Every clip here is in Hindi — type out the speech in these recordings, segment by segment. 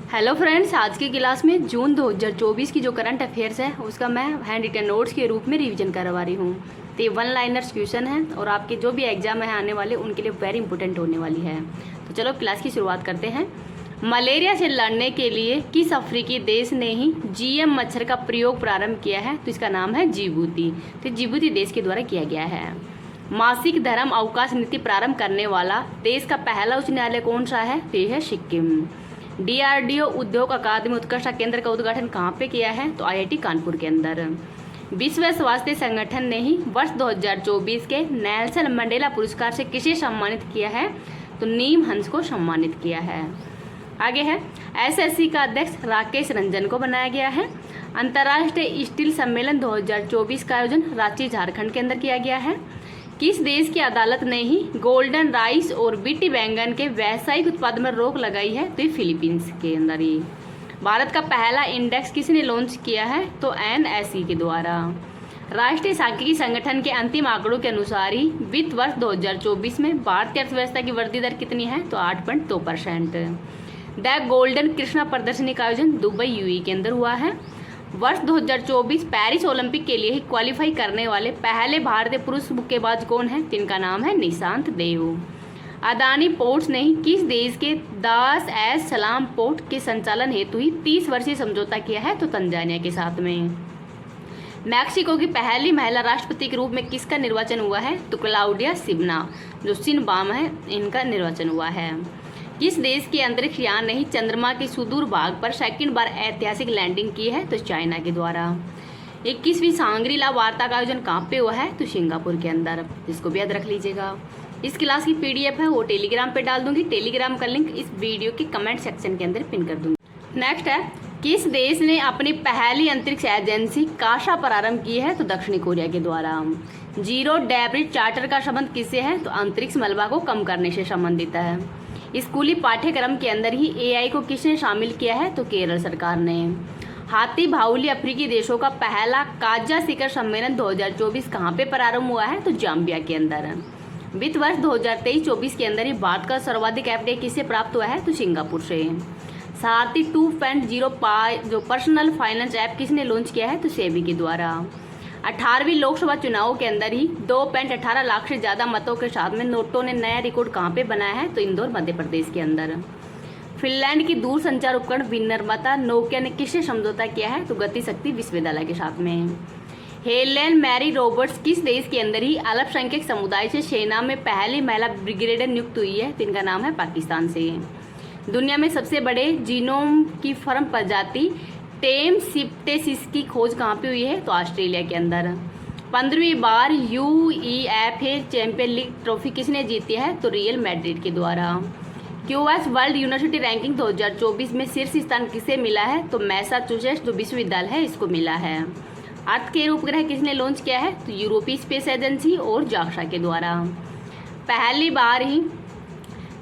हेलो फ्रेंड्स, आज की क्लास में जून 2024 की जो करंट अफेयर्स है उसका मैं हैंड रिटन नोट्स के रूप में रिवीजन करवा रही हूँ। तो ये वन लाइनर्स क्वेश्चन है और आपके जो भी एग्जाम है आने वाले उनके लिए वेरी इंपॉर्टेंट होने वाली है। तो चलो क्लास की शुरुआत करते हैं। मलेरिया से लड़ने के लिए किस अफ्रीकी देश ने ही जीएम मच्छर का प्रयोग प्रारंभ किया है? तो इसका नाम है जिबूती। तो जिबूती देश के द्वारा किया गया है। मासिक धर्म अवकाश नीति प्रारंभ करने वाला देश का पहला उच्च न्यायालय कौन सा है? तो ये है सिक्किम। डीआरडीओ उद्योग अकादमी उत्कृष्टता केंद्र का उद्घाटन कहाँ पे किया है? तो आईआईटी कानपुर के अंदर। विश्व स्वास्थ्य संगठन ने ही वर्ष 2024 के नेल्सन मंडेला पुरस्कार से किसे सम्मानित किया है? तो नीम हंस को सम्मानित किया है। आगे है, एसएससी का अध्यक्ष राकेश रंजन को बनाया गया है। अंतर्राष्ट्रीय स्टील सम्मेलन 2024 का आयोजन रांची झारखंड के अंदर किया गया है। किस देश की अदालत ने ही गोल्डन राइस और बीटी बैंगन के व्यावसायिक उत्पादन में रोक लगाई है? तो ये फिलीपींस के अंदर ही। भारत का पहला इंडेक्स किसने लॉन्च किया है? तो एनएसई के द्वारा। राष्ट्रीय सांख्यिकी संगठन के अंतिम आंकड़ों के अनुसार ही वित्त वर्ष 2024 में भारतीय अर्थव्यवस्था की वृद्धि दर कितनी है? तो 8.2%। द गोल्डन कृष्णा प्रदर्शनी का आयोजन दुबई यूएई के अंदर हुआ है। वर्ष 2024 पेरिस ओलंपिक के लिए ही क्वालिफाई करने वाले पहले भारतीय पुरुष मुक्केबाज कौन है? जिनका नाम है निशांत देव। अदानी पोर्ट्स ने किस देश के दास एस सलाम पोर्ट के संचालन हेतु ही 30 वर्षीय समझौता किया है? तो तंजानिया के साथ में। मैक्सिको की पहली महिला राष्ट्रपति के रूप में किसका निर्वाचन हुआ है? तो क्लाउडिया शिवना, जो शिनबाम है, इनका निर्वाचन हुआ है। किस देश के अंतरिक्ष यान ने ही चंद्रमा के सुदूर भाग पर सेकंड बार ऐतिहासिक लैंडिंग की है? तो चाइना के द्वारा। 21वीं सांग्रीला वार्ता का आयोजन कहाँ पे हुआ है? तो सिंगापुर के अंदर, जिसको भी याद रख लीजिएगा। इस क्लास की पीडीएफ है वो टेलीग्राम पे डाल दूंगी। टेलीग्राम का लिंक इस वीडियो के कमेंट सेक्शन के अंदर पिन कर दूंगी। नेक्स्ट है, किस देश ने अपनी पहली अंतरिक्ष एजेंसी काशा प्रारंभ की है? तो दक्षिणी कोरिया के द्वारा। जीरो डेब्रिज चार्टर का संबंध किससे है? तो अंतरिक्ष मलबा को कम करने से संबंधित है। स्कूली पाठ्यक्रम के अंदर ही एआई को किसने शामिल किया है? तो केरल सरकार ने। हाथी बाहुल्य अफ्रीकी देशों का पहला काजा शिखर सम्मेलन 2024 कहाँ पे प्रारंभ हुआ है? तो जाम्बिया के अंदर। वित्त वर्ष 2023-24 के अंदर ही भारत का सर्वाधिक एफडीआई किससे प्राप्त हुआ है? तो सिंगापुर से। सारथी 2.0 जो पर्सनल फाइनेंस ऐप किसने लॉन्च किया है? तो सेबी के द्वारा। 18वीं लोकसभा चुनाव के अंदर ही 2.18 लाख से ज़्यादा मतों के साथ में नोटों ने नया रिकॉर्ड कहाँ पे बनाया है? तो इंदौर मध्य प्रदेश के अंदर। फिनलैंड की दूर संचार उपकरण विनिर्माता नोकिया ने किससे समझौता किया है? तो गति शक्ति विश्वविद्यालय के साथ में। हेलेन मैरी रॉबर्ट्स किस देश के अंदर ही अल्पसंख्यक समुदाय से सेना में पहली महिला ब्रिगेडियर नियुक्त हुई है? तो इनका नाम है पाकिस्तान से। दुनिया में सबसे बड़े जीनोम की फर्म प्रजाति टेम सिप्टेसिस की खोज कहाँ पे हुई है? तो ऑस्ट्रेलिया के अंदर। 15वीं बार यूईएफए चैंपियन लीग ट्रॉफी किसने जीती है? तो रियल मैड्रिड के द्वारा। क्यूएस वर्ल्ड यूनिवर्सिटी रैंकिंग 2024 में शीर्ष स्थान किसे मिला है? तो मैसाचुसेट्स जो विश्वविद्यालय है इसको मिला है। अर्थ के उपग्रह किसने लॉन्च किया है? तो यूरोपीय स्पेस एजेंसी और जाक्सा के द्वारा। पहली बार ही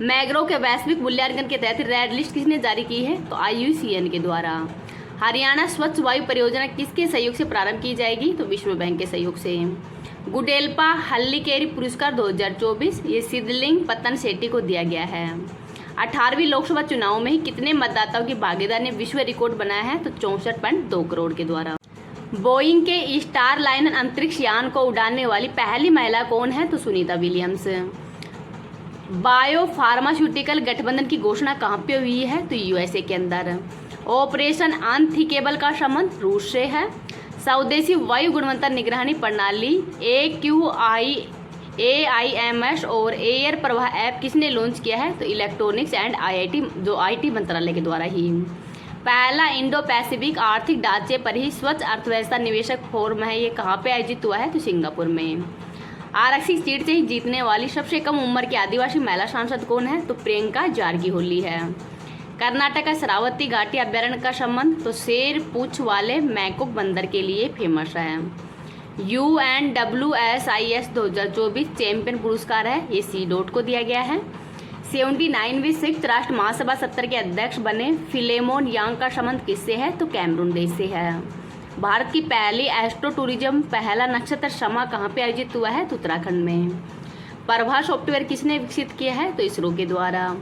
मैग्रो के वैश्विक मूल्यांकन के तहत रेड लिस्ट किसने जारी की है? तो IUCN के द्वारा। हरियाणा स्वच्छ वायु परियोजना किसके सहयोग से प्रारंभ की जाएगी? तो विश्व बैंक के सहयोग से। गुडेल्पा हल्लीकेरी पुरस्कार 2024 ये सिद्धलिंग पतन सेट्टी को दिया गया है। 18वीं लोकसभा चुनाव में ही कितने मतदाताओं की भागीदारी ने विश्व रिकॉर्ड बनाया है? तो 64.2 करोड़ के द्वारा। बोइंग के स्टार लाइनर अंतरिक्ष यान को उड़ाने वाली पहली महिला कौन है? तो सुनीता विलियम्स। बायो फार्मास्यूटिकल गठबंधन की घोषणा कहाँ पे हुई है? तो यूएसए के अंदर। ऑपरेशन अनथिंकेबल का संबंध रूस से है। स्वदेशी वायु गुणवत्ता निगरानी प्रणाली AIMS और एयर प्रवाह ऐप किसने लॉन्च किया है? तो इलेक्ट्रॉनिक्स एंड आईटी मंत्रालय के द्वारा ही। पहला इंडो पैसिफिक आर्थिक ढांचे पर ही स्वच्छ अर्थव्यवस्था निवेशक फोरम है, ये कहाँ पे आयोजित हुआ है? तो सिंगापुर में। आरक्षित सीट से ही जीतने वाली सबसे कम उम्र की आदिवासी महिला सांसद कौन है? तो प्रियंका जारकीहोली है। कर्नाटक का शरावती घाटी अभ्यारण्य का संबंध तो शेर पूंछ वाले मैकोक बंदर के लिए फेमस है। UNWSIS 2024 चैंपियन पुरस्कार है, ये C. को दिया गया है। 79वीं संयुक्त राष्ट्र महासभा 70 के अध्यक्ष बने फिलेमोन यांग का संबंध किससे है? तो कैमरून देश से है। भारत की पहली एस्ट्रो टूरिज्म पहला नक्षत्र शमा कहाँ पे आयोजित हुआ है? तो उत्तराखंड में। प्रभा सॉफ्टवेयर किसने विकसित किया है? तो इसरो के द्वारा।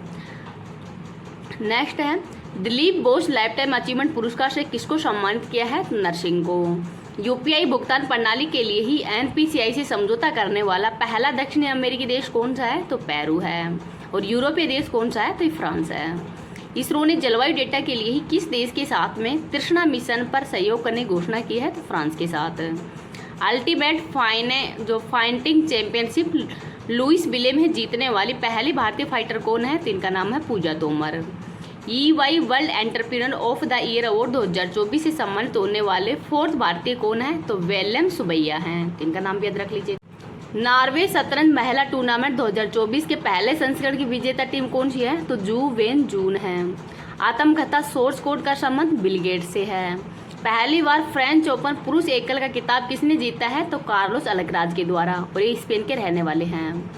नेक्स्ट है, दिलीप बोस लाइफटाइम अचीवमेंट पुरस्कार से किसको सम्मानित किया है? नरसिंह को। यूपीआई भुगतान प्रणाली के लिए ही एनपीसीआई से समझौता करने वाला पहला दक्षिण अमेरिकी देश कौन सा है? तो पेरू है। और यूरोपीय देश कौन सा है? तो फ्रांस है। इसरो ने जलवायु डेटा के लिए ही किस देश के साथ में तृष्णा मिशन पर सहयोग करने की घोषणा की है? तो फ्रांस के साथ। अल्टीमेट फाइटिंग चैंपियनशिप लुइस विले में जीतने वाली पहली भारतीय फाइटर कौन है? तो इनका नाम है Pooja Tomar. EY world entrepreneur of the year award 2024 से सम्मानित होने वाले 4th भारतीय कौन है? तो वेलम सुबैया हैं। इनका नाम भी याद रख लीजिए। नॉर्वे शतरंज महिला टूर्नामेंट 2024 के पहले संस्करण की विजेता टीम कौन सी है? तो जू वेन जून है। आत्मकथा सोर्स कोड का संबंध बिल गेट्स से है। पहली बार फ्रेंच ओपन पुरुष एकल का खिताब किसने जीता है? तो कार्लोस अल्कराज के द्वारा, और ये स्पेन के रहने वाले हैं।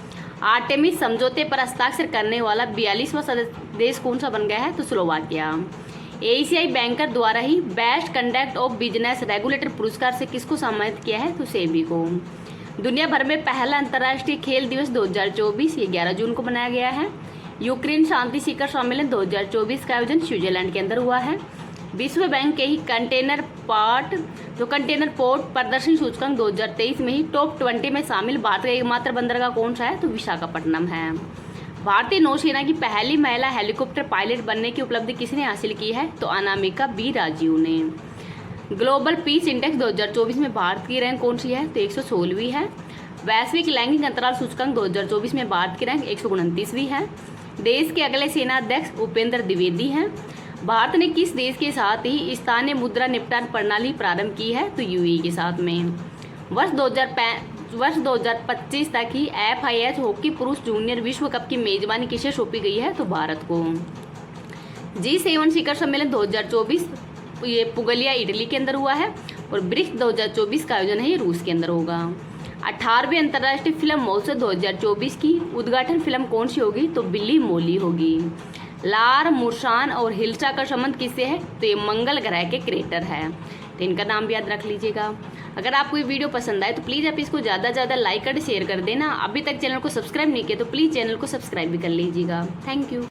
आर्टेमिस समझौते पर हस्ताक्षर करने वाला 42वां सदस्य देश कौन सा बन गया है? तो स्लोवाकिया। एशियाई बैंकर द्वारा ही best conduct of business regulator पुरस्कार से किसको सम्मानित किया है? तो सेबी को। दुनिया भर में पहला अंतर्राष्ट्रीय खेल दिवस 2024 ये 11 जून को मनाया गया है। यूक्रेन शांति शिखर सम्मेलन 2024 का आयोजन स्विट्जरलैंड के अंदर हुआ है। विश्व बैंक के ही कंटेनर पोर्ट प्रदर्शन सूचकांक 2023 में ही टॉप 20 में शामिल भारत का एकमात्र बंदरगाह कौन सा है? तो विशाखापट्टनम है। भारतीय नौसेना की पहली महिला हेलीकॉप्टर पायलट बनने की उपलब्धि किसने हासिल की है? तो अनामिका बी राजीव ने। ग्लोबल पीस इंडेक्स 2024 में भारत की रैंक कौन सी है? तो 116वीं है। वैश्विक लैंगिक अंतराल सूचकांक 2024 में भारत की रैंक 129वीं है। देश के अगले सेनाध्यक्ष उपेंद्र द्विवेदी हैं। भारत ने किस देश के साथ ही स्थानीय मुद्रा निपटान प्रणाली प्रारंभ की है? तो यूएई के साथ में। वर्ष 2025 तक ही FIH हॉकी पुरुष जूनियर विश्व कप की मेजबानी किसे सौंपी गई है? तो भारत को। G7 शिखर सम्मेलन 2024 ये पुगलिया इटली के अंदर हुआ है, और ब्रिक्स 2024 का आयोजन है ये रूस के अंदर होगा। 18वें अंतर्राष्ट्रीय फिल्म महोत्सव 2024 की उद्घाटन फिल्म कौन सी होगी? तो बिल्ली मोली होगी। लार मुर्सान और हिल्सा का संबंध किससे है? तो ये मंगल ग्रह के क्रेटर है, तो इनका नाम भी याद रख लीजिएगा। अगर आपको ये वीडियो पसंद आए तो प्लीज़ आप इसको ज़्यादा से ज़्यादा लाइक कर शेयर कर देना। अभी तक चैनल को सब्सक्राइब नहीं किया तो प्लीज़ चैनल को सब्सक्राइब भी कर लीजिएगा। Thank you.